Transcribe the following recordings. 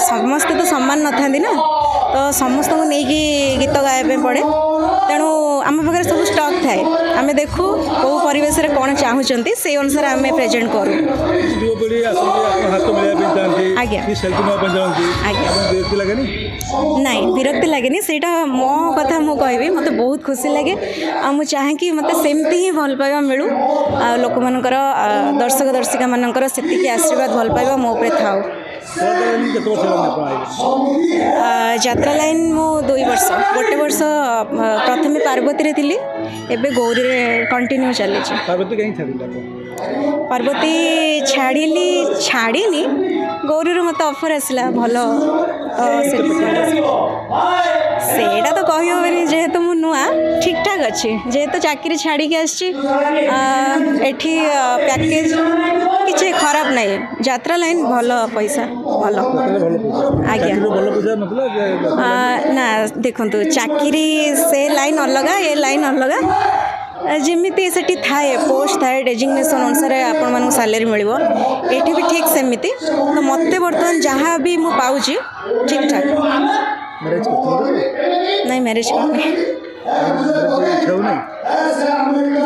ସମସ୍ତେ ତ ସମାନ ନଥାନ୍ତି ନା, ତ ସମସ୍ତଙ୍କୁ ନେଇକି ଗୀତ ଗାଇବା ପାଇଁ ପଡ଼େ। ତେଣୁ ଆମ ପାଖରେ ସବୁ ଷ୍ଟକ୍ ଥାଏ, ଆମେ ଦେଖୁ କେଉଁ ପରିବେଶରେ କ'ଣ ଚାହୁଁଛନ୍ତି ସେଇ ଅନୁସାରେ ଆମେ ପ୍ରେଜେଣ୍ଟ କରୁ। ଯୁବପିଢ଼ି ଆସନ୍ତି ଆପଣ ହାତ ମିଳାଇବା ପାଇଁ ଚାହାନ୍ତି, ଆଜ୍ଞା କି ସେଲ୍ଫି ନେବା ପାଇଁ ଚାହାନ୍ତି, ଆଜ୍ଞା ଆପଣଙ୍କୁ ବିରକ୍ତି ଲାଗେନି? ନାଇଁ ବିରକ୍ତି ଲାଗେନି, ସେଇଟା ମୋ କଥା ମୁଁ କହିବି, ମୋତେ ବହୁତ ଖୁସି ଲାଗେ। ଆଉ ମୁଁ ଚାହେଁକି ମୋତେ ସେମିତି ହିଁ ଭଲ ପାଇବା ମିଳୁ, ଆଉ ଲୋକମାନଙ୍କର ଦର୍ଶକ ଦର୍ଶିକା ମାନଙ୍କର ସେତିକି ଆଶୀର୍ବାଦ ଭଲ ପାଇବା ମୋ ଉପରେ ଥାଉ। କେତେ ବର୍ଷ ହେଲାଣି ଆପଣ ଆଇଲେ? ଯାତ୍ରା ଲାଇନ୍ ମୁଁ 2 ବର୍ଷ, ଗୋଟେ ବର୍ଷ ପ୍ରଥମେ ପାର୍ବତୀରେ ଥିଲି, ଏବେ ଗୌରୀରେ କଣ୍ଟିନ୍ୟୁ ଚାଲିଛି। ପାର୍ବତୀ କାହିଁକି ଛାଡ଼ିଲେ ଆପଣ? ପାର୍ବତୀ ଛାଡ଼ିନି, ଗୌରୀରୁ ମୋତେ ଅଫର୍ ଆସିଲା ଭଲ, ତ ସେଠି ସେଇଟା ତ କହିହେବନି, ଯେହେତୁ ମୁଁ ନୂଆ, ଠିକ୍ ଠାକ୍ ଅଛି। ଯେହେତୁ ଚାକିରି ଛାଡ଼ିକି ଆସିଛି, ଏଠି ପ୍ୟାକେଜ୍ କିଛି ଖରାପ ନାହିଁ। ଯାତ୍ରା ଲାଇନ୍ ଭଲ ପଇସା, ଭଲ। ଆଜ୍ଞା ନା ଦେଖନ୍ତୁ, ଚାକିରି ସେ ଲାଇନ୍ ଅଲଗା, ଏ ଲାଇନ୍ ଅଲଗା। ଯେମିତି ସେଠି ଥାଏ ପୋଷ୍ଟ ଥାଏ, ଡେଜିଗ୍ନେସନ୍ ଅନୁସାରେ ଆପଣମାନଙ୍କୁ ସାଲେରୀ ମିଳିବ, ଏଠି ବି ଠିକ୍ ସେମିତି। ତ ମୋତେ ବର୍ତ୍ତମାନ ଯାହା ବି ମୁଁ ପାଉଛି ଠିକ୍ ଠାକ୍। ନାଇଁ ମ୍ୟାରେଜ୍ କରିନି,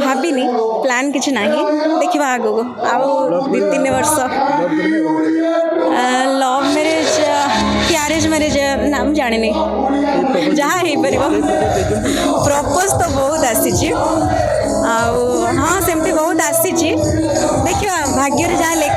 ଭାବିନି, ପ୍ଲାନ୍ କିଛି ନାହିଁ, ଦେଖିବା ଆଗକୁ ଆଉ 2-3 ବର୍ଷ। ଲଭ୍ ମ୍ୟାରେଜ୍ କି ଆରେଞ୍ଜ ମ୍ୟାରେଜ୍ ନା ମୁଁ ଜାଣିନି, ଯାହା ହେଇପାରିବ। ପ୍ରପୋଜ୍ ତ ବହୁତ ଆସିଛି, ଆଉ ହଁ ସେମିତି ବହୁତ ଆସିଛି, ଦେଖିବା ଭାଗ୍ୟରେ ଯାହା ଲେଖା